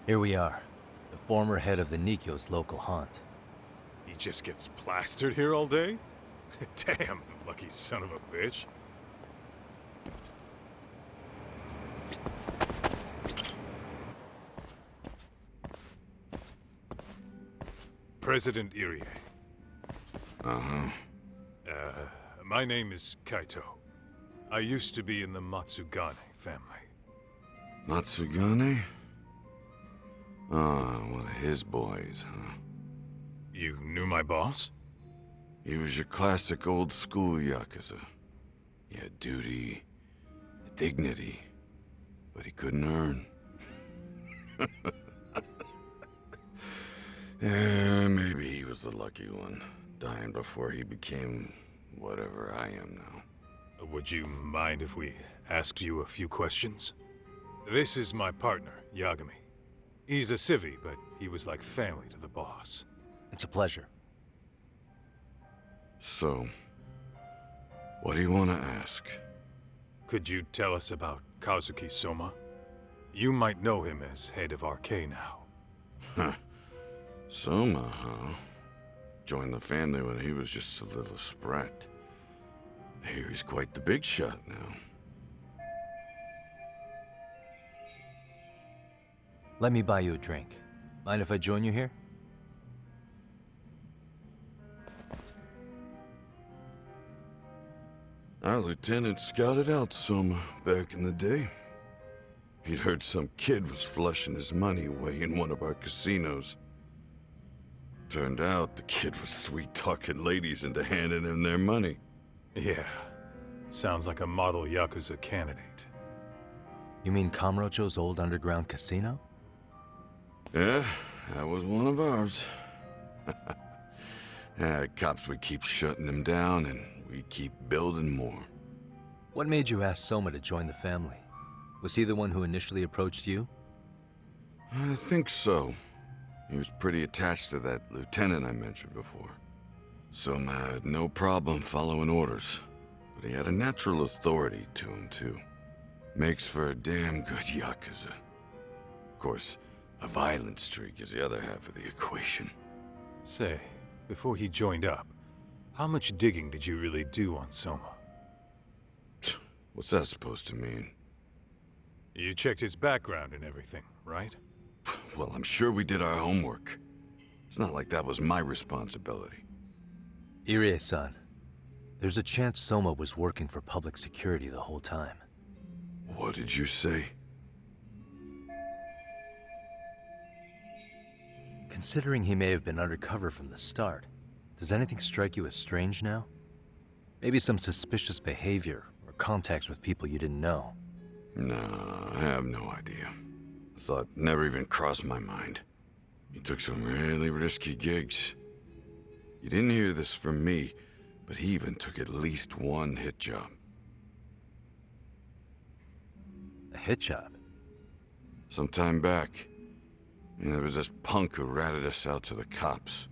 Here we are, the former head of the Nikkiyo's local haunt. He just gets plastered here all day? Damn, the lucky son of a bitch. President Irie. Uh-huh. My name is Kaito. I used to be in the Matsugane family. Matsugane? Ah, one of his boys, huh? You knew my boss? He was your classic old-school Yakuza. He had duty, dignity, but he couldn't earn. Yeah, maybe he was the lucky one, dying before he became whatever I am now. Would you mind if we asked you a few questions? This is my partner, Yagami. He's a civvy, but he was like family to the boss. It's a pleasure. So, what do you want to ask? Could you tell us about Kazuki Soma? You might know him as head of RK now. Huh. Soma, huh? Joined the family when he was just a little sprat. I hear he's quite the big shot now. Let me buy you a drink. Mind if I join you here? Our lieutenant scouted out Soma back in the day. He'd heard some kid was flushing his money away in one of our casinos. Turned out the kid was sweet-talking ladies into handing him their money. Yeah, sounds like a model Yakuza candidate. You mean Kamurocho's old underground casino? Yeah, that was one of ours. Cops would keep shutting him down, and we'd keep building more. What made you ask Soma to join the family? Was he the one who initially approached you? I think so. He was pretty attached to that lieutenant I mentioned before. Soma had no problem following orders, but he had a natural authority to him, too. Makes for a damn good Yakuza. Of course, a violent streak is the other half of the equation. Say, before he joined up, how much digging did you really do on Soma? What's that supposed to mean? You checked his background and everything, right? Well, I'm sure we did our homework. It's not like that was my responsibility. Irie-san, there's a chance Soma was working for public security the whole time. What did you say? Considering he may have been undercover from the start, does anything strike you as strange now? Maybe some suspicious behavior or contacts with people you didn't know. No, I have no idea. Thought never even crossed my mind. He took some really risky gigs. You didn't hear this from me, but he even took at least one hit job. A hit job? Some time back, there was this punk who ratted us out to the cops.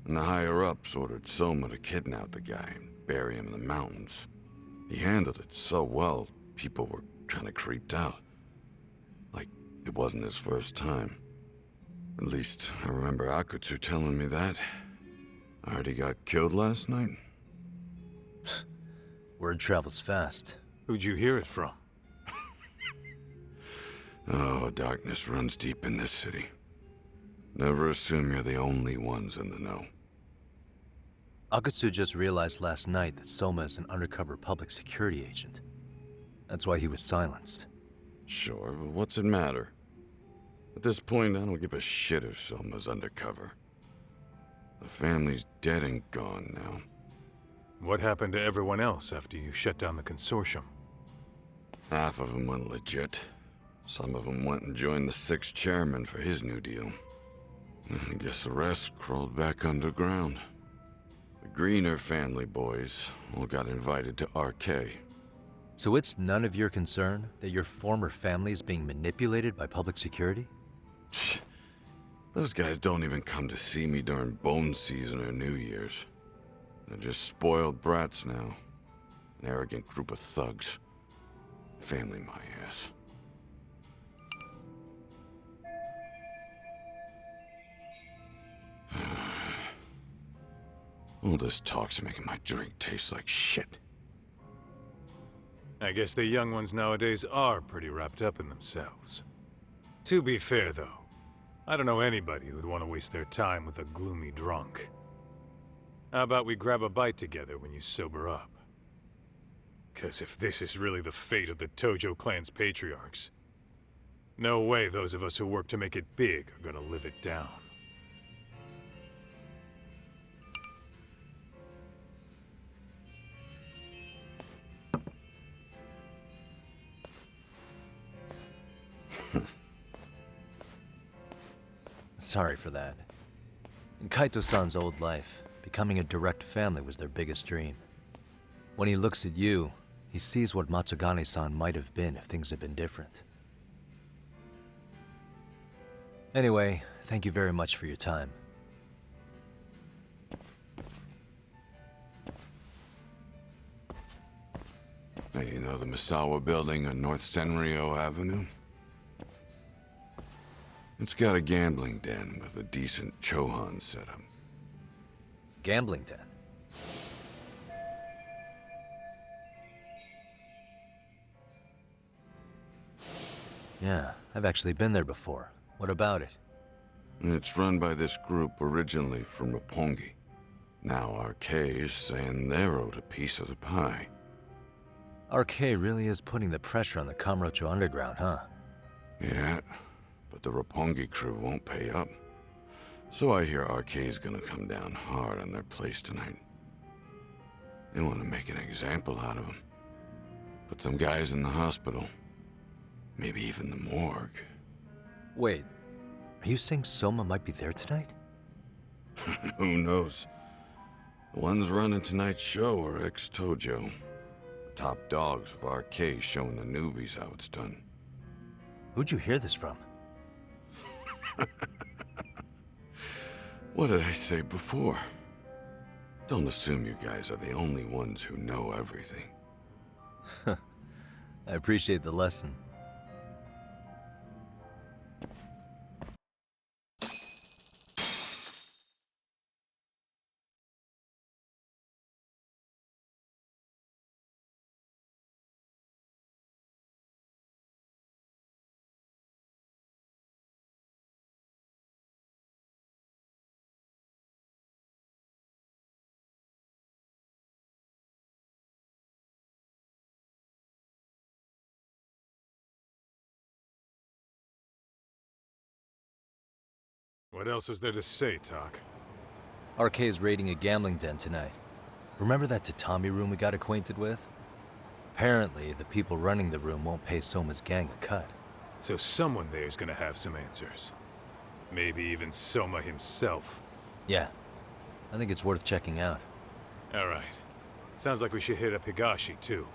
And the higher-ups ordered Soma to kidnap the guy and bury him in the mountains. He handled it so well, people were kind of creeped out. Like, it wasn't his first time. At least, I remember Akutsu telling me that. I heard he got killed last night. Word travels fast. Who'd you hear it from? Oh, darkness runs deep in this city. Never assume you're the only ones in the know. Akutsu just realized last night that Soma is an undercover public security agent. That's why he was silenced. Sure, but what's it matter? At this point, I don't give a shit if Soma's undercover. The family's dead and gone now. What happened to everyone else after you shut down the consortium? Half of them went legit. Some of them went and joined the 6th chairman for his new deal. I guess the rest crawled back underground. The Greener family boys all got invited to RK. So it's none of your concern that your former family is being manipulated by public security? Those guys don't even come to see me during bone season or New Year's. They're just spoiled brats now. An arrogant group of thugs. Family my ass. All this talk's making my drink taste like shit. I guess the young ones nowadays are pretty wrapped up in themselves. To be fair, though, I don't know anybody who'd want to waste their time with a gloomy drunk. How about we grab a bite together when you sober up? 'Cause if this is really the fate of the Tojo clan's patriarchs, no way those of us who work to make it big are gonna live it down. Sorry for that. In Kaito-san's old life, becoming a direct family was their biggest dream. When he looks at you, he sees what Matsugane-san might have been if things had been different. Anyway, thank you very much for your time. Hey, you know the Misawa building on North Senryo Avenue? It's got a gambling den with a decent Chohan setup. Gambling den. Yeah, I've actually been there before. What about it? It's run by this group originally from Roppongi. Now RK is saying they're owed a piece of the pie. RK really is putting the pressure on the Kamurocho Underground, huh? Yeah, but the Roppongi crew won't pay up. So I hear RK's gonna come down hard on their place tonight. They want to make an example out of them. Put some guys in the hospital. Maybe even the morgue. Wait, are you saying Soma might be there tonight? Who knows? The ones running tonight's show are ex-Tojo. The top dogs of RK showing the newbies how it's done. Who'd you hear this from? What did I say before? Don't assume you guys are the only ones who know everything. I appreciate the lesson. What else is there to say, Tak? RK is raiding a gambling den tonight. Remember that tatami room we got acquainted with? Apparently, the people running the room won't pay Soma's gang a cut. So someone there's gonna have some answers. Maybe even Soma himself. Yeah, I think it's worth checking out. Alright. Sounds like we should hit up Higashi, too.